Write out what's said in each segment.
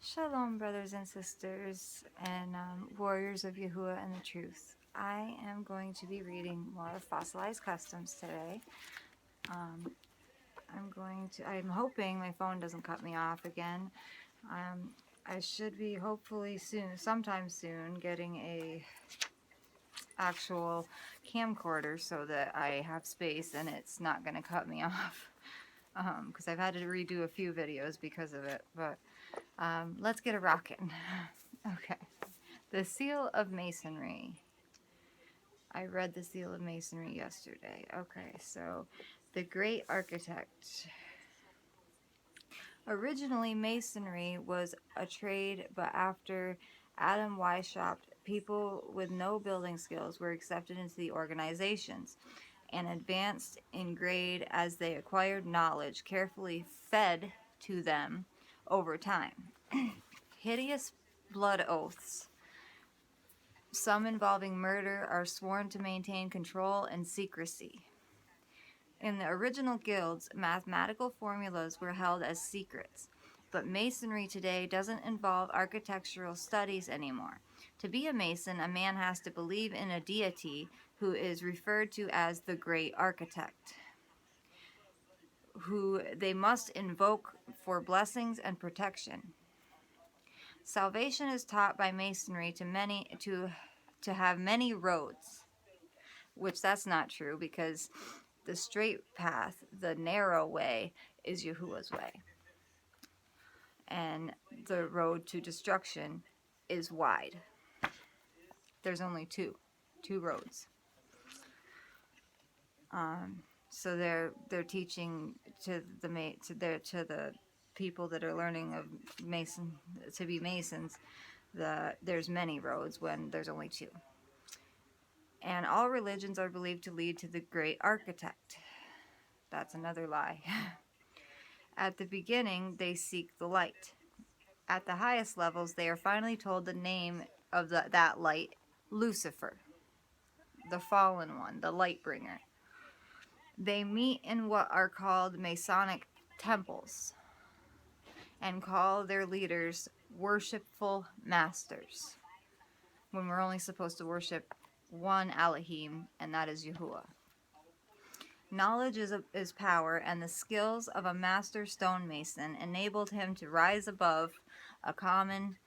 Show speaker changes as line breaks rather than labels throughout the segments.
Shalom, brothers and sisters, and warriors of Yahuwah and the truth. I am going to be reading more of Fossilized Customs today. I'm hoping my phone doesn't cut me off again. I should be hopefully sometime soon, getting a actual camcorder so that I have space and it's not going to cut me off. Because I've had to redo a few videos because of it, but let's get a rockin'. Okay. The Seal of Masonry. I read the Seal of Masonry yesterday. Okay, so the Great Architect. Originally, Masonry was a trade, but after Adam Weishaupt, people with no building skills were accepted into the organizations and advanced in grade as they acquired knowledge carefully fed to them over time. Hideous blood oaths, some involving murder, are sworn to maintain control and secrecy. In the original guilds, mathematical formulas were held as secrets, but Masonry today doesn't involve architectural studies anymore. To be a Mason, a man has to believe in a deity who is referred to as the Great Architect, who they must invoke for blessings and protection. Salvation is taught by Masonry to have many roads, which that's not true, because the straight path, the narrow way, is Yahuwah's way, and the road to destruction is wide. There's only two roads. So they're teaching to the people that are learning of to be Masons, there's many roads when there's only two. And all religions are believed to lead to the Great Architect. That's another lie. At the beginning, they seek the light. At the highest levels, they are finally told the name of that light, Lucifer, the fallen one, the light bringer. They meet in what are called Masonic temples and call their leaders worshipful masters, when we're only supposed to worship one Elohim, and that is Yahuwah. Knowledge is power, and the skills of a master stonemason enabled him to rise above a common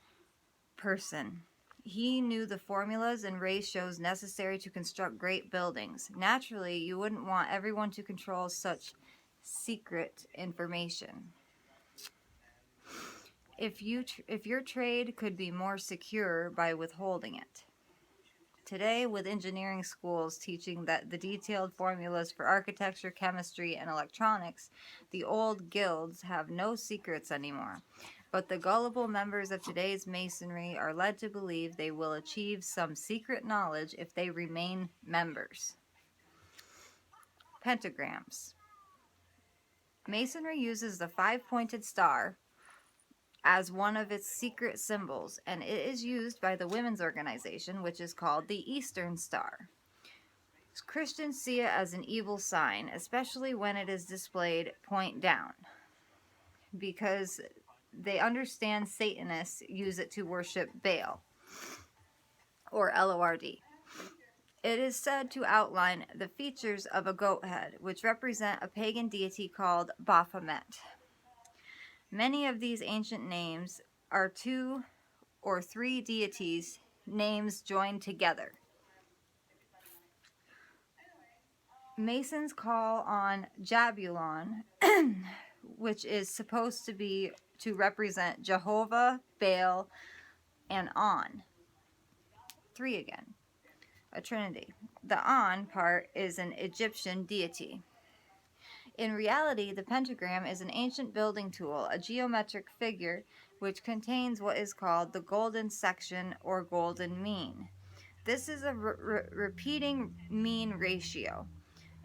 person. He knew the formulas and ratios necessary to construct great buildings. Naturally, you wouldn't want everyone to control such secret information. If your trade could be more secure by withholding it. Today, with engineering schools teaching that the detailed formulas for architecture, chemistry, and electronics, the old guilds have no secrets anymore. But the gullible members of today's Masonry are led to believe they will achieve some secret knowledge if they remain members. Pentagrams. Masonry uses the five-pointed star as one of its secret symbols, and it is used by the women's organization, which is called the Eastern Star. Christians see it as an evil sign, especially when it is displayed point down, because they understand Satanists use it to worship Baal, or Lord. It is said to outline the features of a goat head, which represent a pagan deity called Baphomet. Many of these ancient names are two or three deities' names joined together. Masons call on Jabulon, which is supposed to represent Jehovah, Baal, and On. Three again. A trinity. The On part is an Egyptian deity. In reality, the pentagram is an ancient building tool, a geometric figure which contains what is called the golden section or golden mean. This is a repeating mean ratio.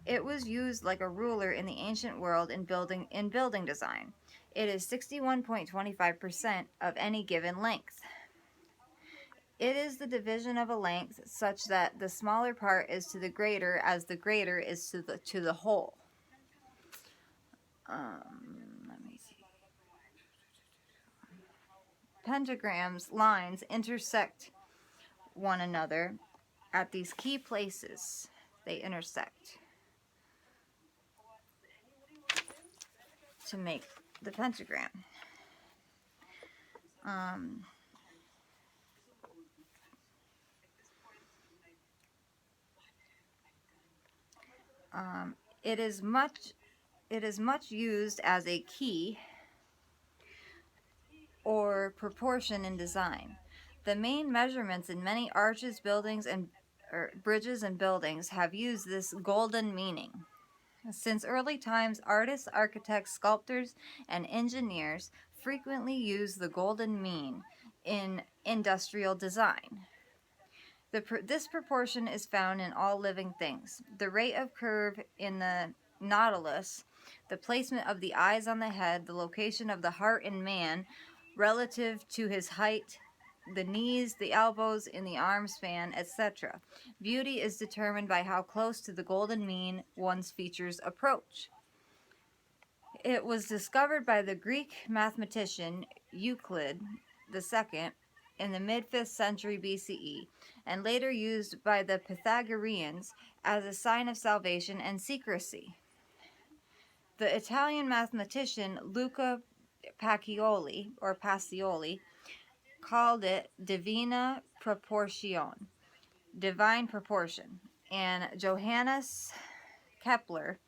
It was used like a ruler in the ancient world in building design. It is 61.25% of any given length. It is the division of a length such that the smaller part is to the greater as the greater is to the whole. Let me see. pentagrams lines intersect one another at these key places. They intersect to make the pentagram. It is much used as a key or proportion in design. The main measurements in many arches, buildings, and bridges and buildings have used this golden meaning. Since early times, artists, architects, sculptors, and engineers frequently use the golden mean in industrial design. This proportion is found in all living things. The rate of curve in the nautilus, the placement of the eyes on the head, the location of the heart in man relative to his height, the knees, the elbows, in the arm span, etc. Beauty is determined by how close to the golden mean one's features approach. It was discovered by the Greek mathematician Euclid II in the mid-5th century BCE, and later used by the Pythagoreans as a sign of salvation and secrecy. The Italian mathematician Luca Pacioli called it divina proportion, divine proportion, and Johannes Kepler,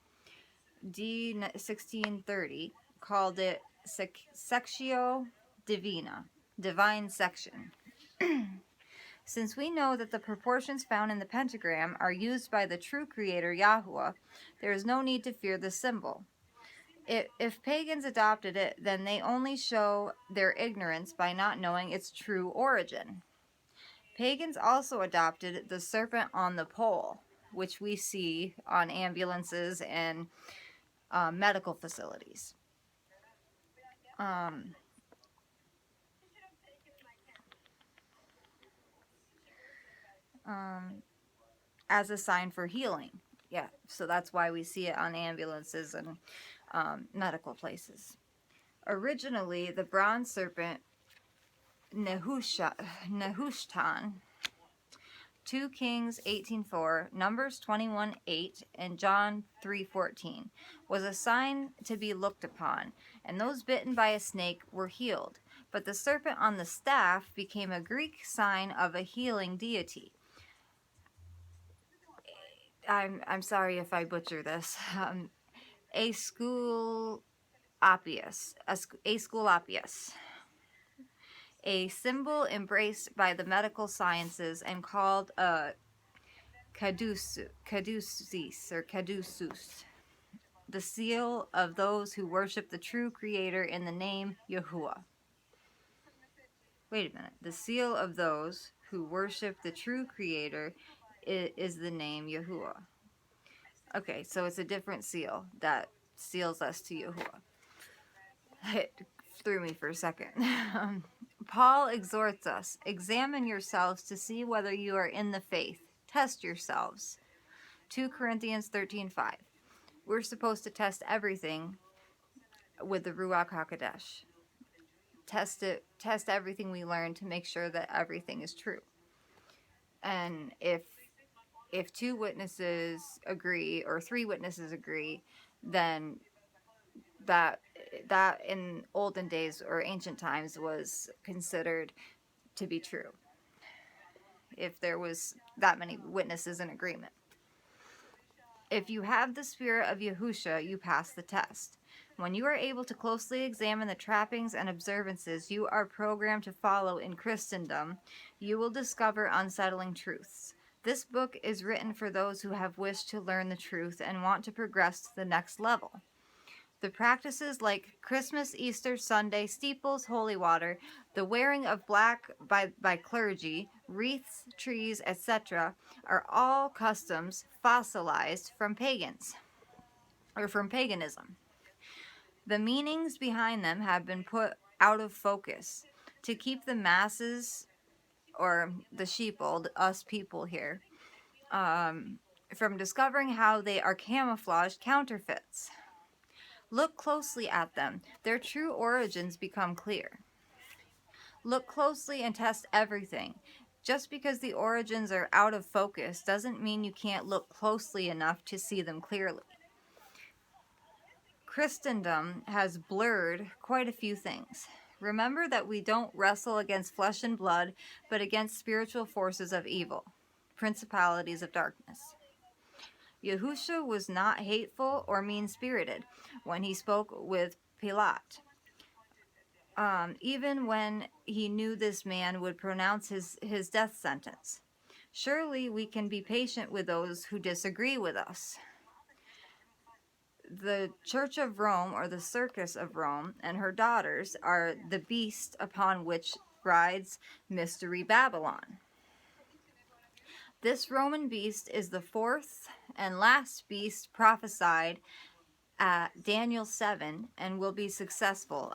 d. 1630, called it sectio divina, divine section. Since we know that the proportions found in the pentagram are used by the true creator Yahuwah, there is no need to fear the symbol. If pagans adopted it, then they only show their ignorance by not knowing its true origin. Pagans also adopted the serpent on the pole, which we see on ambulances and medical facilities. As a sign for healing. Yeah, so that's why we see it on ambulances and medical places. Originally, the bronze serpent Nehushtan, 2 Kings 18:4, Numbers 21:8, and John 3:14, was a sign to be looked upon, and those bitten by a snake were healed. But the serpent on the staff became a Greek sign of a healing deity. I'm sorry if I butcher this. Asclepius, a symbol embraced by the medical sciences and called caduceus, the seal of those who worship the true creator in the name Yahuwah. Wait a minute. The seal of those who worship the true creator is the name Yahuwah. Okay, so it's a different seal that seals us to Yahuwah. It threw me for a second. Paul exhorts us, examine yourselves to see whether you are in the faith. Test yourselves. 2 Corinthians 13:5. We're supposed to test everything with the Ruach HaKodesh. Test everything we learn to make sure that everything is true. And if 2 witnesses agree or 3 witnesses agree, then that in olden days or ancient times was considered to be true. If there was that many witnesses in agreement. If you have the spirit of Yahusha, you pass the test. When you are able to closely examine the trappings and observances you are programmed to follow in Christendom, you will discover unsettling truths. This book is written for those who have wished to learn the truth and want to progress to the next level. The practices like Christmas, Easter, Sunday, steeples, holy water, the wearing of black by clergy, wreaths, trees, etc., are all customs fossilized from pagans, or from paganism. The meanings behind them have been put out of focus to keep the masses, or the sheeple, us people here, from discovering how they are camouflaged counterfeits. Look closely at them. Their true origins become clear. Look closely and test everything. Just because the origins are out of focus doesn't mean you can't look closely enough to see them clearly. Christendom has blurred quite a few things. Remember that we don't wrestle against flesh and blood, but against spiritual forces of evil, principalities of darkness. Yahusha was not hateful or mean-spirited when he spoke with Pilate. Even when he knew this man would pronounce his death sentence. Surely we can be patient with those who disagree with us. The Church of Rome, or the Circus of Rome, and her daughters are the beast upon which rides Mystery Babylon. This Roman beast is the fourth and last beast prophesied at Daniel 7 and will be successful